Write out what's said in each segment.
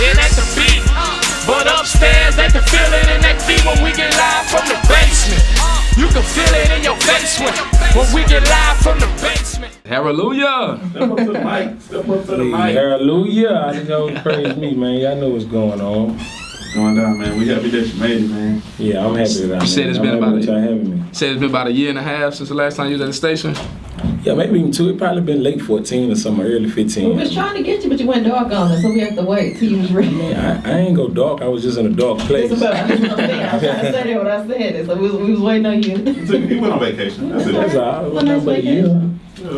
and at the beat. But upstairs they can feel it in that beat when we get live from the basement. You can feel it in your face when we get live from the basement. Haroldlujah! Step up to the mic. Step up to the mic. Haroldlujah! I think always praise me, man. Y'all know what's going on. What's going down, man? We happy that you made it, man. Yeah, I'm happy that I said it's been about y'all having me. Said it's been about a year and a half since the last time you was at the station. Yeah, maybe even 2. It probably been late 14 or something, early 15. We was trying to get you, but you went dark on us, so we have to wait till you was ready. Man, I ain't go dark. I was just in a dark place. That's what I'm saying. I was trying to say that when I said it, so we was waiting on you. He went on vacation. That's it. That's all. It was nice about a year.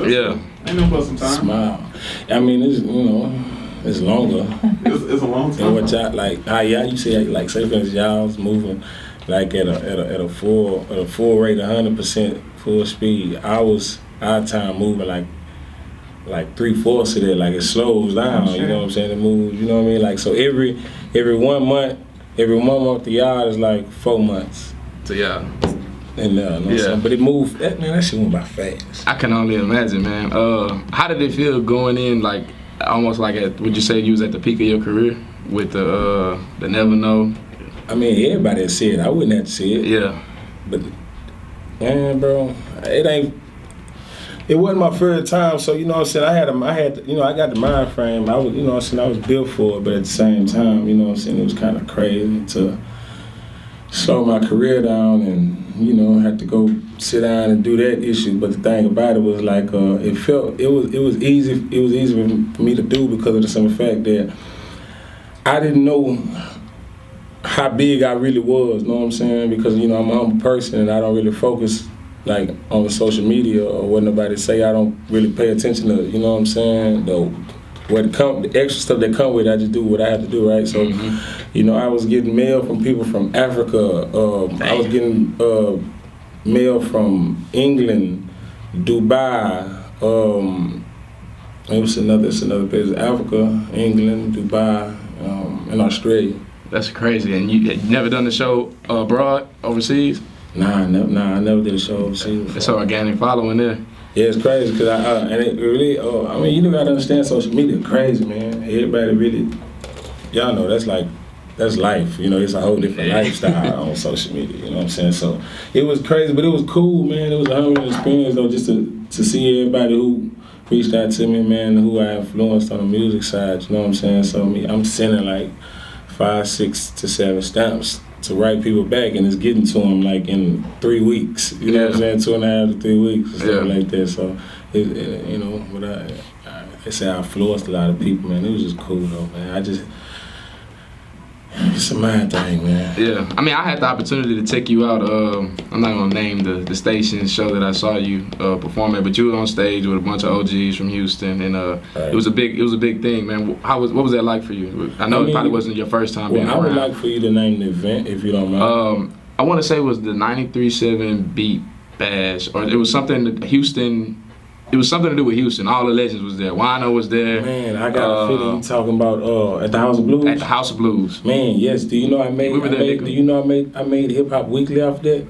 Yeah. Ain't no plus some time. Smile. I mean, it's, it's longer. It's a long time. And what y'all, like, how y'all, you say, like, say for instance, y'all's moving, like, at a full rate, 100% full speed. Our time moving like 3/4 of that, like it slows down, you know what I'm saying? It moves, you know what I mean? Like, so every 1 month, to y'all is like 4 months. So yeah. And yeah. But it moved, that shit went by fast. I can only imagine, man. How did it feel going in, like, almost like would you say you was at the peak of your career with the Never Know? I mean, everybody said it. I wouldn't have to say it. Yeah. But, man, bro, it wasn't my first time, so you know what I'm saying, I got the mind frame. I was, you know what I'm saying, I was built for it, but at the same time, you know what I'm saying, it was kind of crazy to slow my career down and, you know, have to go sit down and do that issue. But the thing about it was like it was easy for me to do because of the simple fact that I didn't know how big I really was, you know what I'm saying? Because, you know, I'm a humble person and I don't really focus like on the social media or what nobody say. I don't really pay attention to, you know what I'm saying? The extra stuff that come with it, I just do what I have to do, right? So, you know, I was getting mail from people from Africa. I was getting mail from England, Dubai. It's another place, Africa, England, Dubai, and Australia. That's crazy. And you never done the show abroad, overseas? Nah, I never did a show overseas. It's an organic following there. Yeah, it's crazy because and it really, I mean, you gotta understand social media crazy, man. Everybody really, y'all know that's life. You know, it's a whole different lifestyle on social media. You know what I'm saying? So it was crazy, but it was cool, man. It was a humbling experience though, just to see everybody who reached out to me, man, who I influenced on the music side. You know what I'm saying? So I'm sending like 5, 6 to 7 stamps to write people back, and it's getting to them like in 3 weeks. You know what I'm saying? 2.5 to 3 weeks or something like that. So, you know, but I say I influenced a lot of people, man. It was just cool though, man. It's a mind thing, man. Yeah, I mean, I had the opportunity to take you out. I'm not gonna name the station show that I saw you perform at, but you were on stage with a bunch of OGs from Houston, and right. it was a big thing, man. What was that like for you? I know it probably wasn't your first time being around. I would like for you to name the event, if you don't mind. I want to say it was the 93.7 Beat Bash, or it was something that Houston. It was something to do with Houston. All the legends was there. Wino was there. Man, I got a feeling you talking about at the House of Blues. At the House of Blues. Man, yes. Do you know I made Hip Hop Weekly off that?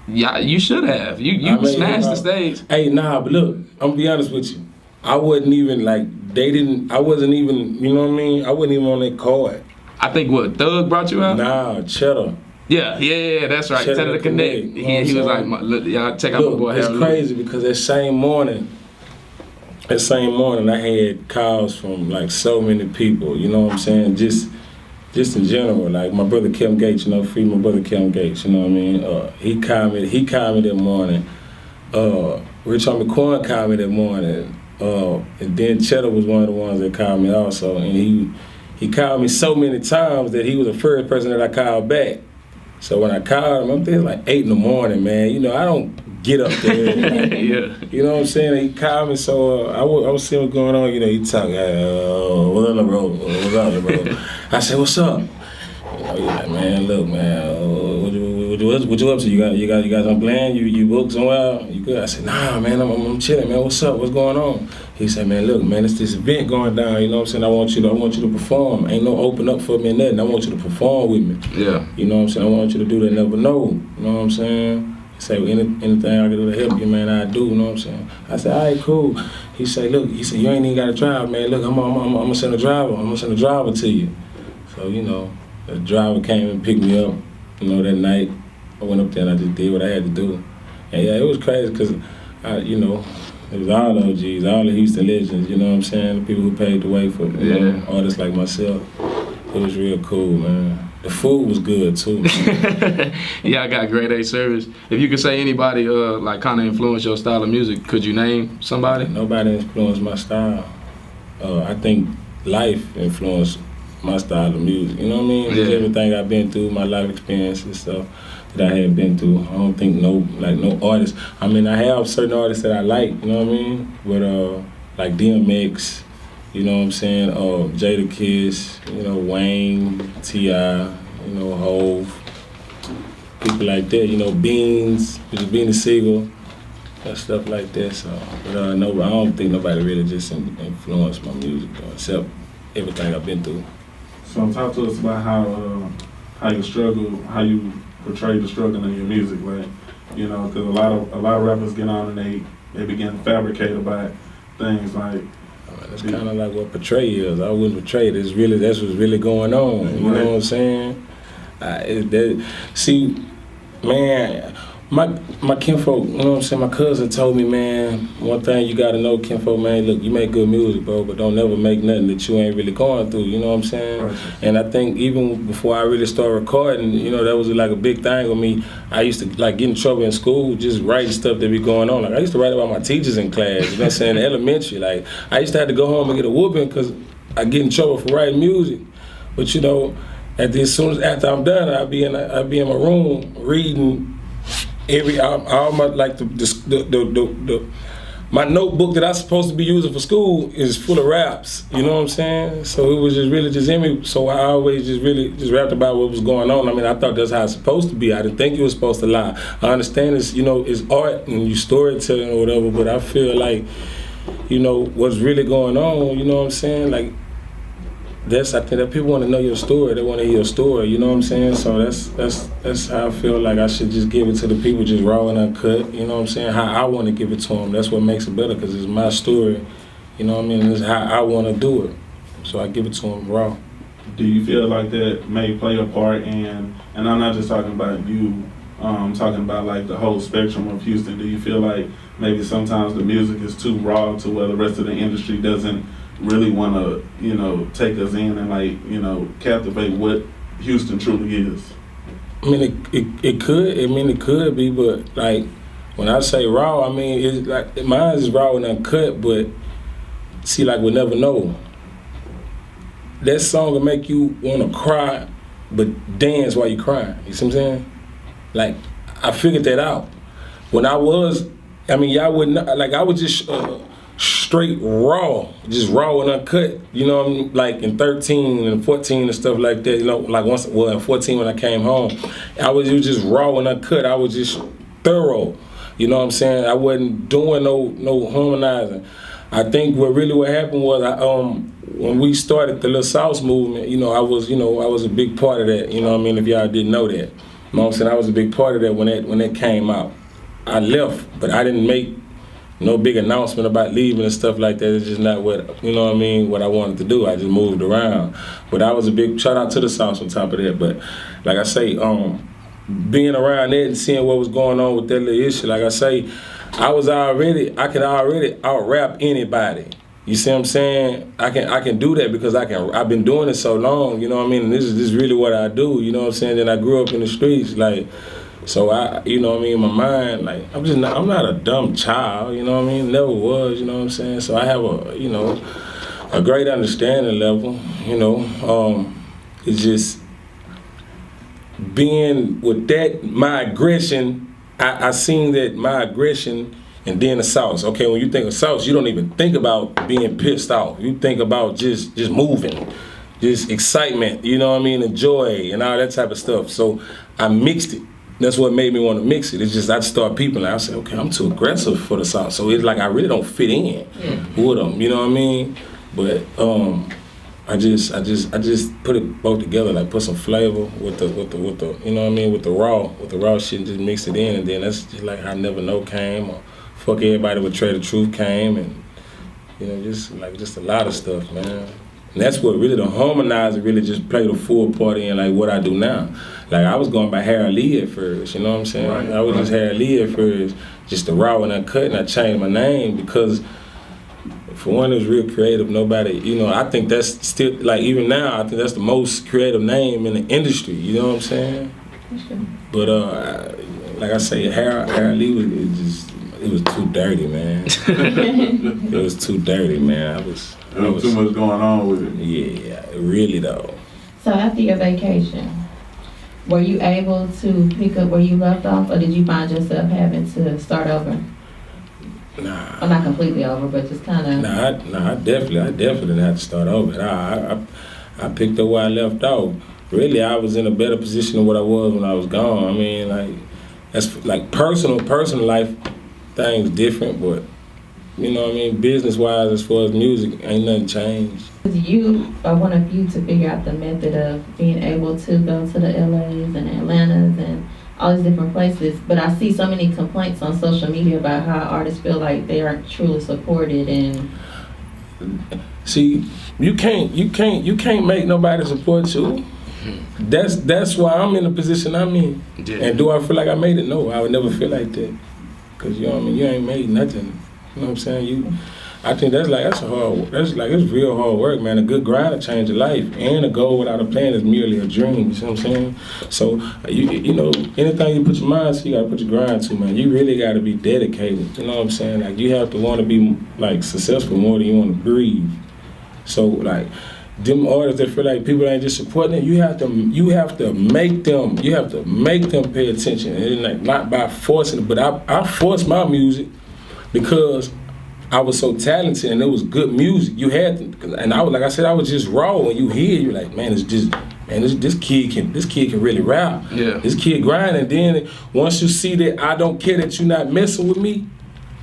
Yeah, you should have. You smashed the stage. Hey, nah, but look, I'm gonna be honest with you. I wasn't even like I wasn't even, you know what I mean? I wasn't even on that card. I think what, Thug brought you out? Nah, Cheddar. Yeah, that's right. Cheddar the Connect. He was like, y'all check out my boy Harold. It's crazy because that same morning I had calls from like so many people, you know what I'm saying? Just in general, like my brother Kim Gates, you know, free my brother Kim Gates, you know what I mean? He called me that morning. Rich Homie Quan called me that morning. And then Cheddar was one of the ones that called me also. And he called me so many times that he was the first person that I called back. So when I called him, I'm there like 8 in the morning, man. You know, I don't get up there. Like, you know what I'm saying? He called me, so I was seeing what's going on. You know, he talking, what's up, bro? What's up, bro? I said, what's up? You know, he's like, man, look, man, what you up to? You got something planned? You booked somewhere? You good? I said, nah, man, I'm chilling, man. What's up? What's going on? He said, man, look, man, it's this event going down. You know what I'm saying? I want you to perform. Ain't no open up for me or nothing. I want you to perform with me. Yeah. You know what I'm saying? I want you to do that. Never know. You know what I'm saying? He said, well, anything I can do to help you, man, I do. You know what I'm saying? I said, all right, cool. He said, look, you ain't even got to drive, man. Look, I'm gonna send a driver. I'm gonna send a driver to you. So, you know, the driver came and picked me up, you know, that night. I went up there and I just did what I had to do. And yeah, it was crazy because, you know, it was all OGs, all the Houston legends, you know what I'm saying? The people who paved the way for you know, artists like myself. It was real cool, man. The food was good too. Yeah, I got grade A service. If you could say anybody like kind of influenced your style of music, could you name somebody? Nobody influenced my style. I think life influenced my style of music. You know what I mean? Yeah. Everything I've been through, my life experience and stuff that I had been through. I don't think no artist. I mean, I have certain artists that I like. You know what I mean? But like DMX. You know what I'm saying? Jadakiss, you know, Wayne, T.I., you know, Hove, people like that. You know, Beans, Beanie Siegel, that stuff like that. So, but no, I don't think nobody really just influenced my music, except everything I've been through. So talk to us about how you struggle, how you portray the struggle in your music, like, you know, because a lot of rappers get on and they begin to fabricate about things like. That's kind of like what portray is. I wouldn't portray it. That's what's really going on. You know what I'm saying? See, man, my kinfolk, you know what I'm saying? My cousin told me, man, one thing you gotta know, kinfolk, man, look, you make good music, bro, but don't never make nothing that you ain't really going through, you know what I'm saying? Right. And I think even before I really started recording, you know, that was like a big thing with me. I used to like get in trouble in school, just writing stuff that be going on. Like I used to write about my teachers in class, you know what I'm saying, in elementary. Like I used to have to go home and get a whooping because I get in trouble for writing music. But you know, as soon as after I'm done, I'll be in my room reading all my like my notebook that I'm supposed to be using for school is full of raps. You know what I'm saying? So it was just really just in me. So I always just really just rapped about what was going on. I mean, I thought that's how it's supposed to be. I didn't think you were supposed to lie. I understand it's, you know, it's art and you storytelling or whatever, but I feel like, you know, what's really going on, you know what I'm saying? Like, I think that people want to know your story. They want to hear your story. You know what I'm saying? So that's how I feel like I should just give it to the people, just raw and uncut. You know what I'm saying? How I want to give it to them. That's what makes it better because it's my story. You know what I mean? It's how I want to do it. So I give it to them raw. Do you feel like that may play a part in? And I'm not just talking about you. I'm talking about like the whole spectrum of Houston. Do you feel like maybe sometimes the music is too raw to where the rest of the industry doesn't really want to, you know, take us in and like, you know, captivate what Houston truly is? I mean, it could. I mean, it could be, but like when I say raw, I mean it's like mine is raw and uncut. But see, like We'll Never Know. That song will make you want to cry, but dance while you crying. You see what I'm saying? Like I figured that out when I was. I mean, y'all wouldn't like. I was just. Straight raw, just raw and uncut, you know what I mean? Like in 13 and 14 and stuff like that, you know, like in 14 when I came home, it was just raw and uncut. I was just thorough, you know what I'm saying? I wasn't doing no harmonizing. I think what happened was when we started the Little Sauce movement, I was a big part of that, you know what I mean, if y'all didn't know that. You know what I'm saying? I was a big part of that when that came out. I left, but I didn't make no big announcement about leaving and stuff like that. It's just not what, you know what I mean, what I wanted to do. I just moved around. But I was a big shout out to the South on top of that. But like I say, being around that and seeing what was going on with that little issue, like I say, I could already out-rap anybody. You see what I'm saying? I can do that because I've been doing it so long, you know what I mean? And this is really what I do, you know what I'm saying? Then I grew up in the streets, like, so I, you know what I mean, in my mind, like, I'm not a dumb child, you know what I mean? Never was, you know what I'm saying? So I have a great understanding level, you know. It's just being with that, my aggression, I seen that my aggression and then the South. Okay, when you think of South, you don't even think about being pissed off. You think about just moving, just excitement, you know what I mean, and joy and all that type of stuff. So I mixed it. That's what made me want to mix it. It's just I start peeping. I said, okay, I'm too aggressive for the South. So it's like I really don't fit in with them. You know what I mean? But I just put it both together. Like put some flavor with the you know what I mean, with the raw shit, and just mix it in. And then that's just like I Never Know came, or Fuck Everybody with Trey the Truth came, and you know just a lot of stuff, man. And that's what really the harmonizer really just played a full part in like what I do now. Like I was going by Haroldlujah at first, you know what I'm saying? Right, I was just Haroldlujah at first, just the raw and uncut, and I changed my name because for one, it was real creative. Nobody, you know, I think that's still, like even now, I think that's the most creative name in the industry, you know what I'm saying? But like I say, Haroldlujah it was too dirty, man. It was too dirty, man. There was too much going on with it. Yeah, really though. So after your vacation, were you able to pick up where you left off, or did you find yourself having to start over? Nah. Well, not completely over, but just kind of. I definitely didn't have to start over. I picked up where I left off. Really, I was in a better position than what I was when I was gone. I mean, like that's like personal life things different, but you know what I mean, business-wise, as far as music, ain't nothing changed. You are one of few to figure out the method of being able to go to the LAs and Atlantas and all these different places, but I see so many complaints on social media about how artists feel like they aren't truly supported. And see, you can't make nobody support you. That's why I'm in the position I'm in. Yeah. And do I feel like I made it? No, I would never feel like that. Cause you know what I mean, you ain't made nothing. You know what I'm saying? I think it's real hard work, man. A good grind to change your life, and a goal without a plan is merely a dream. You see what I'm saying? So you know, anything you put your mind to, you gotta put your grind to, man. You really gotta be dedicated. You know what I'm saying? Like you have to want to be like successful more than you want to breathe. So like them artists that feel like people ain't just supporting it, you have to make them pay attention, and like not by forcing it, but I forced my music because I was so talented and it was good music. You had to, and I was like I said, I was just raw. When you hear, you're like, man, this kid can really rap. Yeah. This kid grind, and then once you see that I don't care that you're not messing with me,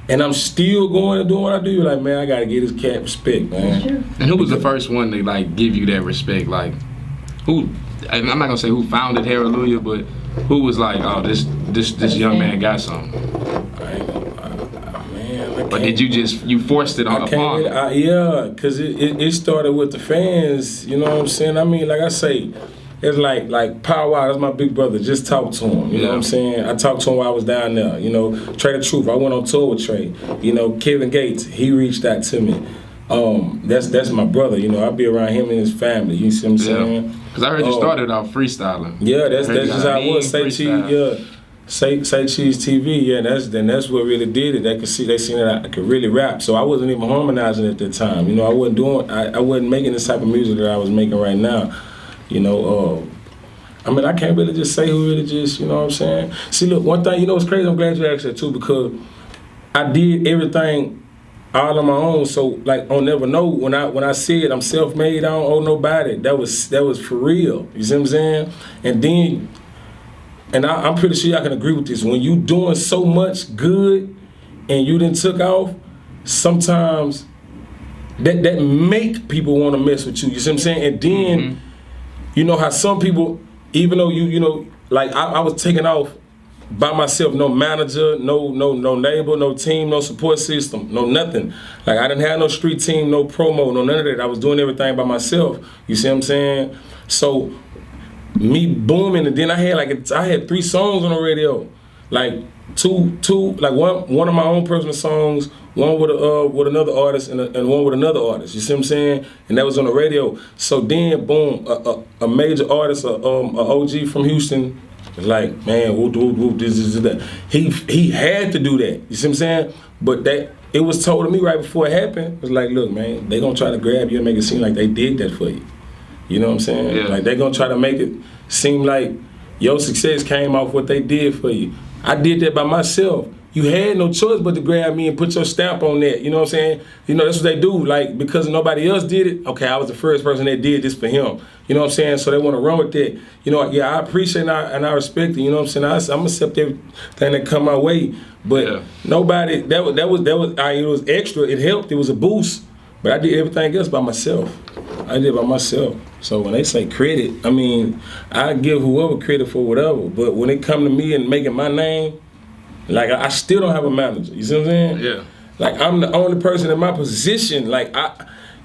and I'm still going and doing what I do, you're like, man, I gotta give this cat respect, man. sure. And who was the first one to like give you that respect? Like, who? I'm not gonna say who founded Haroldlujah, but who was like, oh, this young man got something. But did you forced it upon him? Yeah, cause it started with the fans. You know what I'm saying? I mean, like I say, it's like Power Wow, that's my big brother. Just talk to him. You know what I'm saying? I talked to him while I was down there. You know, Trey the Truth. I went on tour with Trey. You know, Kevin Gates. He reached out to me. That's my brother. You know, I be around him and his family. You see what I'm saying? Cause I heard you started off freestyling. Yeah, that's just how it was. Say Cheese, yeah. Say Cheese TV, yeah, that's what really did it. They seen that I could really rap. So I wasn't even harmonizing at that time. You know, I wasn't making this type of music that I was making right now. You know, I mean, I can't really just say who really just, you know what I'm saying? See, look, one thing, you know what's crazy? I'm glad you asked that too, because I did everything all on my own. So like on Never Know, when I said I'm self-made, I don't owe nobody. That was for real. You see what I'm saying? And then. And I'm pretty sure y'all can agree with this. When you doing so much good and you done took off, sometimes that make people want to mess with you. You see what I'm saying? And then, you know how some people, even though you know, like I was taking off by myself, no manager, no neighbor, no team, no support system, no nothing. Like I didn't have no street team, no promo, no none of that. I was doing everything by myself. You see what I'm saying? So me booming, and then I had 3 songs on the radio, like two like one of my own personal songs, one with another artist and one with another artist. You see what I'm saying? And that was on the radio. So then, boom, a major artist, a OG from Houston, was like, man, whoop, this that. He had to do that. You see what I'm saying? But it was told to me right before it happened. It was like, look, man, they gonna try to grab you and make it seem like they did that for you. You know what I'm saying? Yeah. Like, they're going to try to make it seem like your success came off what they did for you. I did that by myself. You had no choice but to grab me and put your stamp on that. You know what I'm saying? You know, that's what they do. Like, because nobody else did it, okay, I was the first person that did this for him. You know what I'm saying? So they want to run with that. You know, yeah, I appreciate and I respect it. You know what I'm saying? I'm accept everything that come my way. But nobody, it was extra. It helped. It was a boost. But I did everything else by myself. I did it by myself. So when they say credit, I mean, I give whoever credit for whatever. But when it come to me and making my name, like I still don't have a manager. You see what I'm saying? Yeah. Like I'm the only person in my position. Like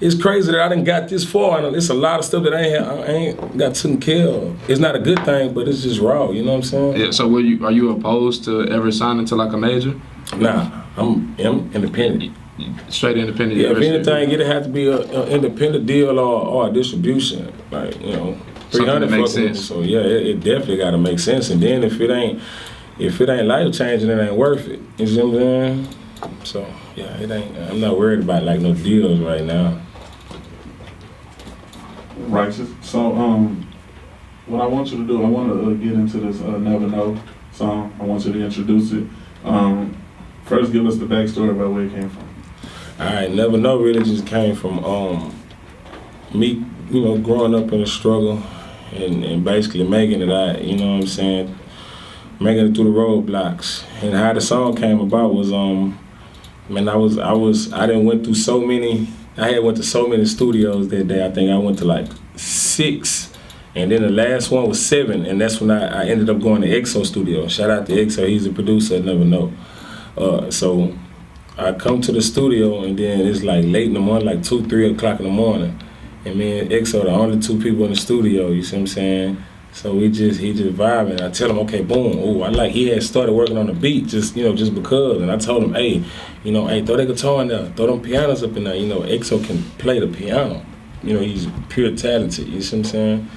it's crazy that I done got this far, and it's a lot of stuff that I ain't got taken care of. It's not a good thing, but it's just raw. You know what I'm saying? Yeah. So are you opposed to ever signing to like a major? Nah, I'm independent. Straight independent. Yeah, if anything, it'd have to be an independent deal or a distribution. Like, you know, 300 makes for them. sense. So yeah, it definitely got to make sense. And then if it ain't life changing, it ain't worth it. You see what I'm saying? So yeah, it ain't. I'm not worried about like no deals right now. Righteous. So what I want you to do, I want to get into this Never Know song. I want you to introduce it. First, give us the backstory about where it came from. All right, Never Know really just came from me, you know, growing up in a struggle and basically making it out, you know what I'm saying, making it through the roadblocks. And how the song came about was, I done went through so many, I had went to so many studios that day. I think I went to like 6, and then the last one was 7, and that's when I ended up going to EXO studio. Shout out to EXO, he's the producer at Never Know. So I come to the studio, and then it's like late in the morning, like 2, 3 o'clock in the morning. And me and EXO, the only 2 people in the studio, you see what I'm saying? So he just vibing. I tell him, okay, boom. He had started working on the beat just because. And I told him, hey, throw that guitar in there, throw them pianos up in there. You know, EXO can play the piano. You know, he's pure talented, you see what I'm saying?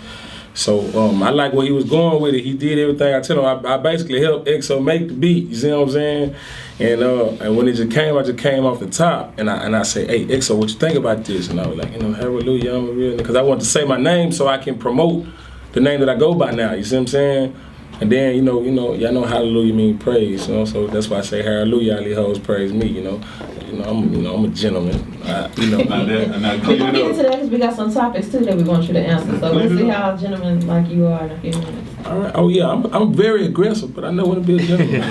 So I like where he was going with it. He did everything. I tell him I basically helped EXO make the beat. You see what I'm saying? And when it just came, I just came off the top. And I say, hey, EXO, what you think about this? And I was like, Haroldlujah, I'm a real nigga. Because I wanted to say my name so I can promote the name that I go by now. You see what I'm saying? And then y'all know hallelujah mean praise. So that's why I say Haroldlujah, all these hoes praise me. I'm a gentleman. Now We're going to get into that because we got some topics too that we want you to answer. So we'll see how gentlemen like you are in a few minutes. All right. Oh yeah, I'm very aggressive, but I know when to be a gentleman.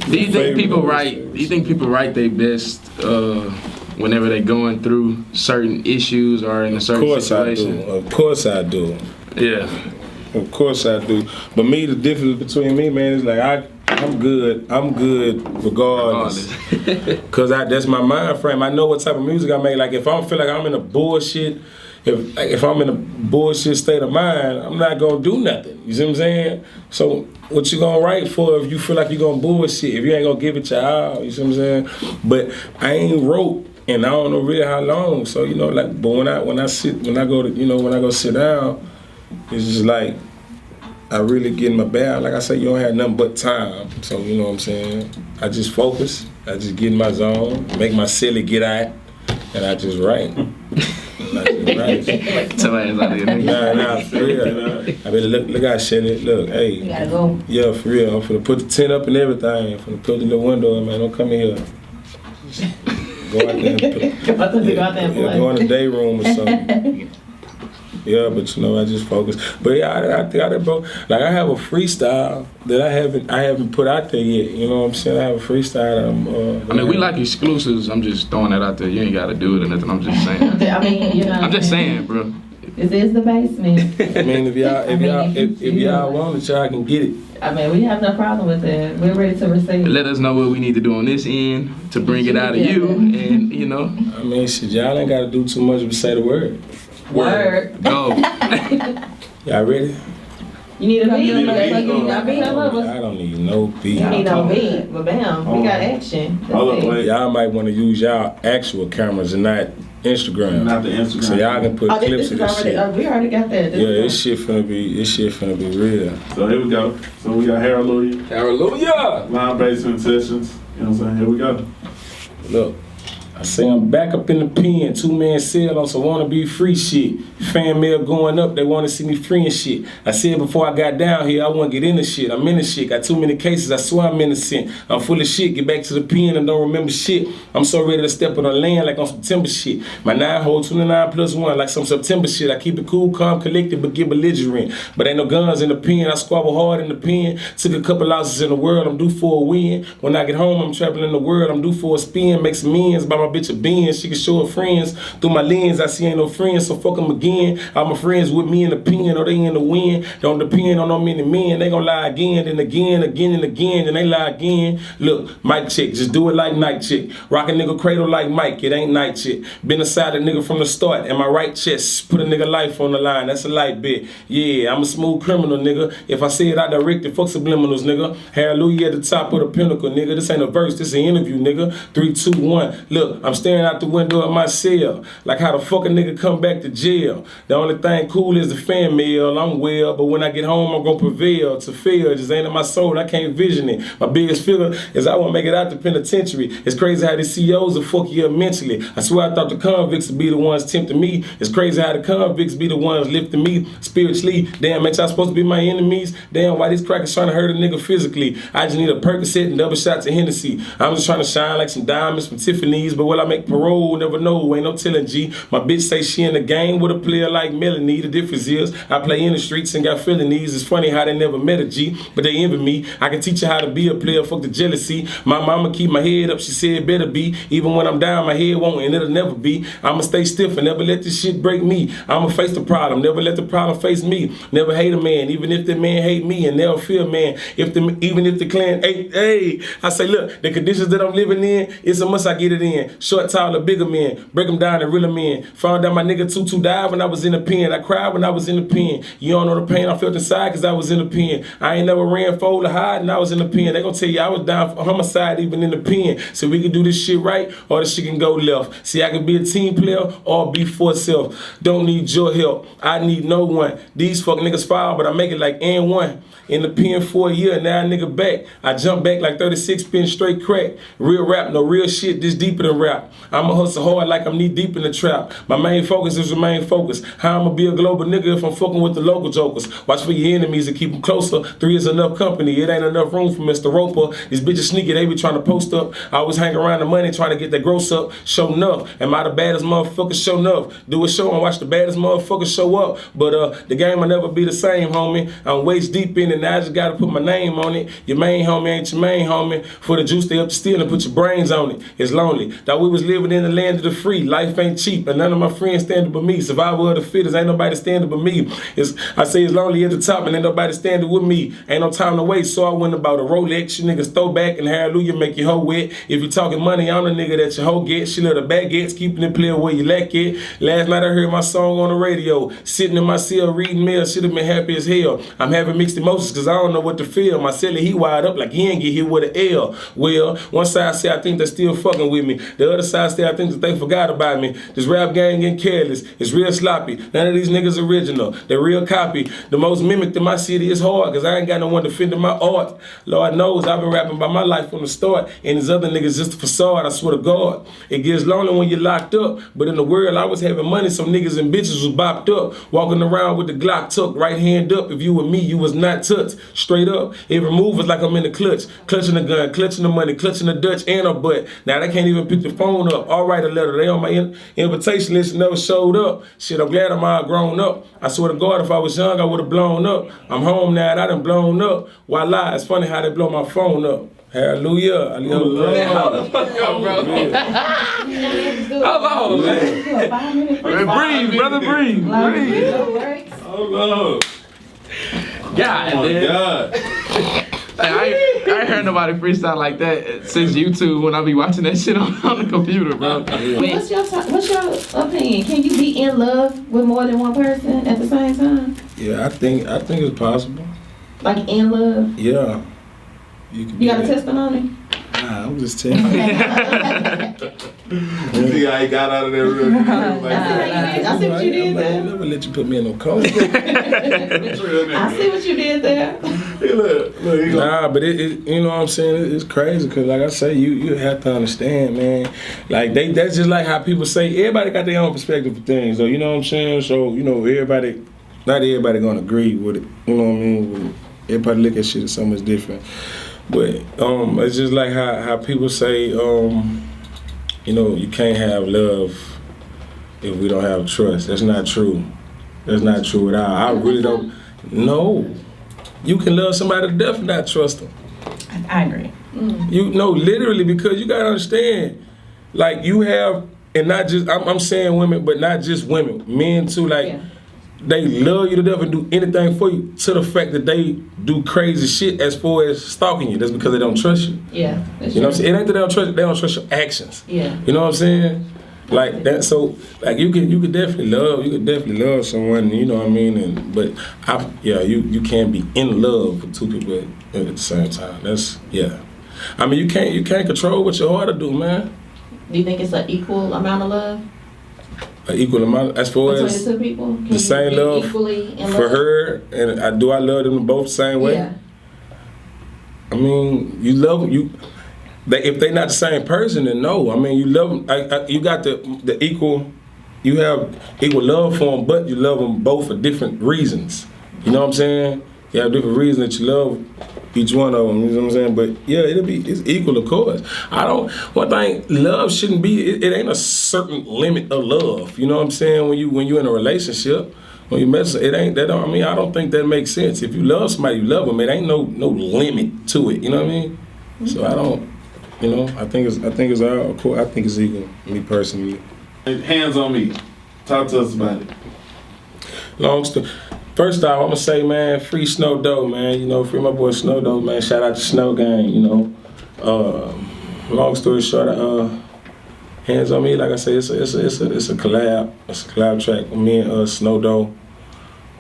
Do you think people write their best whenever they're going through certain issues or in a certain situation? Of course I do. Yeah. Of course I do. But me, the difference between me, man, is like I'm good regardless. Cause that's my mind frame. I know what type of music I make. Like if I feel like I'm in a bullshit, if I'm in a bullshit state of mind, I'm not gonna do nothing. You see what I'm saying? So what you gonna write for if you feel like you gonna bullshit? If you ain't gonna give it your all, you see what I'm saying? But I ain't wrote, and I don't know really how long. So but when I go sit down, it's just like I really get in my bag. Like I say, you don't have nothing but time. So you know what I'm saying? I just focus. I just get in my zone, make my silly get out, and I just write. Nah, for real. I mean, look out, Shelly. Look, hey. You gotta go. Yeah, for real. I'm finna put the tent up and everything. I'm finna put the little window in, man. Don't come in here. Go out there and play. Go in the day room or something. Yeah, but I just focus. But yeah, I think I did both. Like I have a freestyle that I haven't put out there yet. You know what I'm saying? I have a freestyle. I mean, we like exclusives. I'm just throwing that out there. You ain't got to do it or nothing. I'm just saying. I mean, I'm just saying, bro. This is the basement. I mean, if y'all want it, y'all can get it. I mean, we have no problem with that. We're ready to receive. Let us know what we need to do on this end to bring it out of you, and I mean, shit, y'all ain't got to do too much but say the word. Word. Go. Y'all ready? You need a beat? You need a beat? I don't need no beat. You need no beat, but bam, we got action. Y'all might want to use y'all actual cameras and not Instagram. Not the Instagram. So y'all can put clips of this shit. We already got that. This shit finna be real. So here we go. So we got Haroldlujah. Haroldlujah. Live Bassment Sessions. You know what I'm saying? Here we go. Look. I say I'm back up in the pen, 2-man cell on some wanna be free shit. Fan mail going up, they wanna see me free and shit. I said before I got down here, I wanna get into shit. I'm in the shit, got too many cases, I swear I'm innocent. I'm full of shit, get back to the pen and don't remember shit. I'm so ready to step on the land like on September shit. My 9-hole 29+1 like some September shit. I keep it cool, calm, collected, but get belligerent. But ain't no guns in the pen, I squabble hard in the pen. Took a couple losses in the world, I'm due for a win. When I get home, I'm traveling the world, I'm due for a spin. Make some ends by my my bitch a Benz. She can show her friends through my lens. I see ain't no friends, so fuck them again. All my friends with me in the pen or they in the wind. Don't depend on no many men. They gon' lie again and again, again and again, and they lie again. Look, mic check, just do it like night chick. Rock a nigga cradle like Mike, it ain't night shit. Been aside a nigga from the start, and my right chest put a nigga life on the line. That's a light bit. Yeah, I'm a smooth criminal, nigga. If I say it, I direct it. Fuck subliminals, nigga. Haroldlujah at the top of the pinnacle, nigga. This ain't a verse, this an interview, nigga. 3, 2, 1. Look, I'm staring out the window of my cell. Like how the fuck a nigga come back to jail. The only thing cool is the fan mail. I'm well, but when I get home, I'm gonna prevail. To fail just ain't in my soul. I can't vision it. My biggest fear is I won't make it out the penitentiary. It's crazy how the CEOs will fuck you up mentally. I swear I thought the convicts would be the ones tempting me. It's crazy how the convicts be the ones lifting me spiritually. Damn, ain't y'all supposed to be my enemies? Damn, why these crackers trying to hurt a nigga physically? I just need a Percocet and double shots of Hennessy. I'm just trying to shine like some diamonds from Tiffany's, but will I make parole? Never know, ain't no telling G. My bitch say she in the game with a player like Melanie. The difference is I play in the streets and got felonies. It's funny how they never met a G, but they envy me. I can teach you how to be a player, fuck the jealousy. My mama keep my head up, she said better be. Even when I'm down, my head won't and it'll never be. I'ma stay stiff and never let this shit break me. I'ma face the problem, never let the problem face me. Never hate a man, even if the man hate me, and never fear a man. Even if the clan, hey, I say, look, the conditions that I'm living in, it's a must I get it in. Short, tall, or bigger men, break them down and reel them in. Found out my nigga Tutu died when I was in the pen. I cried when I was in the pen. You don't know the pain I felt inside cause I was in the pen. I ain't never ran fold or hide and I was in the pen. They gon' tell you I was down for homicide even in the pen. So we can do this shit right or this shit can go left. See, I can be a team player or be for self. Don't need your help. I need no one. These fuck niggas fall, but I make it like N1. In the pen for a year, now a nigga back. I jump back like 36 pin straight crack. Real rap, no real shit, this deeper than rap. I'ma hustle hard like I'm knee deep in the trap. My main focus is remain focused. How I'ma be a global nigga if I'm fucking with the local jokers. Watch for your enemies and keep them closer. 3 is enough company, it ain't enough room for Mr. Roper. These bitches sneaky, they be trying to post up. I always hang around the money trying to get that gross up. Show enough. Am I the baddest motherfucker? Show enough. Do a show and watch the baddest motherfucker show up. But the game will never be the same, homie. I'm waist deep in it, now I just gotta put my name on it. Your main homie ain't your main homie. For the juice, they up to steal and put your brains on it. It's lonely. Thought we was living in the land of the free. Life ain't cheap, and none of my friends standing but me. Survival of the fittest, ain't nobody standing but me. I say it's lonely at the top, and ain't nobody standing with me. Ain't no time to waste, so I went about a Rolex. You niggas throw back and Haroldlujah make your hoe wet. If you talking money, I'm the nigga that your hoe get. She let her baguettes, keeping it player where you lack it. Last night I heard my song on the radio. Sitting in my cell reading mail, should've been happy as hell. I'm having mixed emotions cause I don't know what to feel. My celly, he wired up like he ain't get hit with an L. Well, one side say I think they still fucking with me. The other side say I think that they forgot about me. This rap gang getting careless. It's real sloppy. None of these niggas original. They real copy. The most mimicked in my city is hard cause I ain't got no one defending my art. Lord knows I've been rapping about my life from the start. And these other niggas just a facade, I swear to God. It gets lonely when you're locked up. But in the world I was having money, some niggas and bitches was bopped up. Walking around with the Glock tucked, right hand up. If you were me, you was not touched. Straight up. Every move was like I'm in the clutch. Clutching the gun, clutching the money, clutching the Dutch and a butt. Now they can't even pick the phone up. I'll write a letter. They on my invitation list and never showed up. Shit, I'm glad I'm all grown up. I swear to God, if I was young, I would have blown up. I'm home now and I done blown up. Why lie? It's funny how they blow my phone up. Hallelujah. Hallelujah. Hold the fuck up, bro. Hold on, man. Breathe, brother, breathe. Breathe. Hold on. God, Oh my man. God. Hey, I ain't heard nobody freestyle like that since YouTube when I be watching that shit on the computer, bro. What's your opinion? Can you be in love with more than one person at the same time? Yeah, I think it's possible. Like in love? Yeah. You You got a testimony? Nah, I'm just telling you. You see how he got out of there real quick? I see what you did there. Never let you put me in no coat. I see what you did there. Nah, but it you know what I'm saying? It's crazy because like I say, you have to understand, man. Like that's just like how people say everybody got their own perspective for things, though. You know what I'm saying? So you know not everybody gonna agree with it. You know what I mean? Everybody look at shit so much different. But it's just like how people say, you know, you can't have love if we don't have trust. That's not true. That's not true at all. I really don't. No, you can love somebody to death and not trust them. I agree. You know, literally, because you gotta understand, like you have, and not just I'm saying women, but not just women, men too. Like they love you to death and do anything for you, to the fact that they do crazy shit as far as stalking you. That's because they don't trust you. Yeah. You know what I'm saying? It ain't that they don't trust you, they don't trust your actions. Yeah. You know what I'm saying? Like that. So like you could definitely love someone. You know what I mean? You can't be in love with two people at the same time. That's I mean you can't control what your heart will do, man. Do you think it's an equal amount of love? An equal amount as far Between as the two people? Can the same you be love equally in for love? her, and I love them both the same way. Yeah. I mean, you love you. If they not the same person, then no. I mean, you love them. You got the equal. You have equal love for them, but you love them both for different reasons. You know what I'm saying? You have different reasons that you love each one of them. You know what I'm saying? But yeah, it's equal, of course. One thing, love shouldn't be. It ain't a certain limit of love. You know what I'm saying? When you in a relationship. When you mess, it ain't that. I mean, I don't think that makes sense. If you love somebody, you love them. It ain't no limit to it. You know what I mean? So I don't. You know, I think it's all. Of course, I think it's equal. Me personally. Hands on me. Talk to us about it. Long story. First off, I'm gonna say, man, free Snow Doe, man. You know, free my boy Snow Doe, man. Shout out to Snow Gang. You know. Long story short, Hands on Me, like I say, it's a collab. It's a collab track with me and Snow Doe.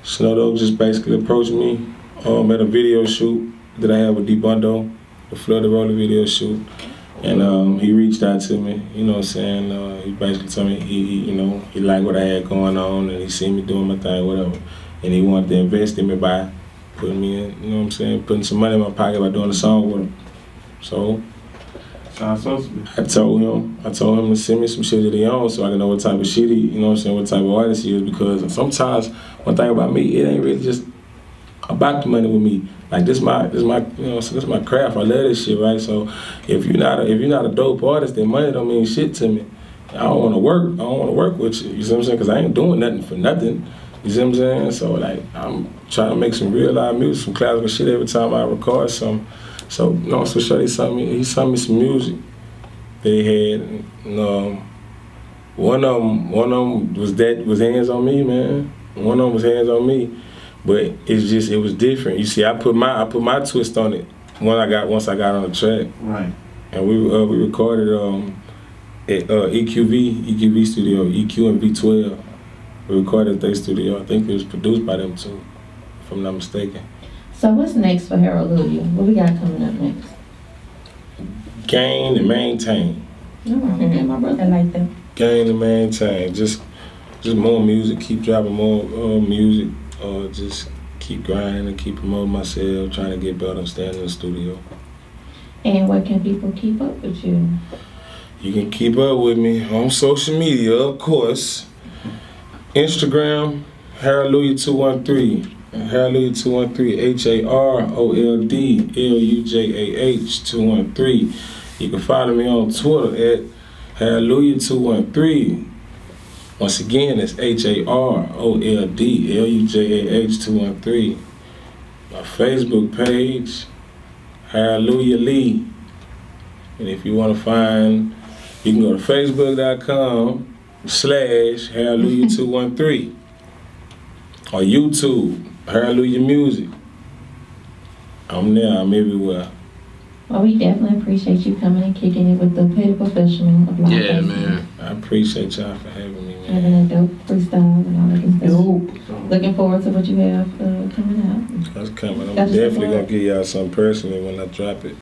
Snow Doe just basically approached me at a video shoot that I have with D-Bundo, the Florida Roller video shoot. And he reached out to me, you know what I'm saying? He basically told me he liked what I had going on and he seen me doing my thing, whatever. And he wanted to invest in me by putting me in, you know what I'm saying, putting some money in my pocket by doing a song with him. So I told him to send me some shit that he owns so I can know what type of shit you know what I'm saying, what type of artist he is, because sometimes one thing about me, it ain't really just about the money with me. Like this my craft. I love this shit, right? So if you're not a dope artist, then money don't mean shit to me. I don't want to work with you. You see what I'm saying? Because I ain't doing nothing for nothing. You see what I'm saying? So like I'm trying to make some real live music, some classical shit every time I record something. So long story short, he sent me some music they had. And, one of them was Hands on Me, man. One of them was Hands on Me. But it was different. You see, I put my twist on it once I got on the track. Right. And we recorded at EQV studio, EQ and V12. We recorded at their studio. I think it was produced by them too, if I'm not mistaken. So what's next for Haroldlujah? What we got coming up next? Gain and maintain. Okay, my brother. I like that. Gain and maintain. Just more music. Keep dropping more music. Just keep grinding and keep promoting myself, trying to get better and staying in the studio. And where can people keep up with you? You can keep up with me on social media, of course. Instagram, Haroldlujah213. Haroldlujah213, HAROLDLUJAH 213. You can follow me on Twitter at Haroldlujah213. Once again, it's HAROLDLUJAH 213. My Facebook page, Haroldlujah Lee. And if you want to find, you can go to facebook.com/Haroldlujah213 or YouTube, Haroldlujah Music. I'm there, I'm everywhere. Well, we definitely appreciate you coming and kicking it with the petty professional of life. Yeah, man. I appreciate y'all for having me, man. Having a dope freestyle and all that good stuff. Looking forward to what you have coming out. That's coming. I'm definitely going to give y'all something personally when I drop it.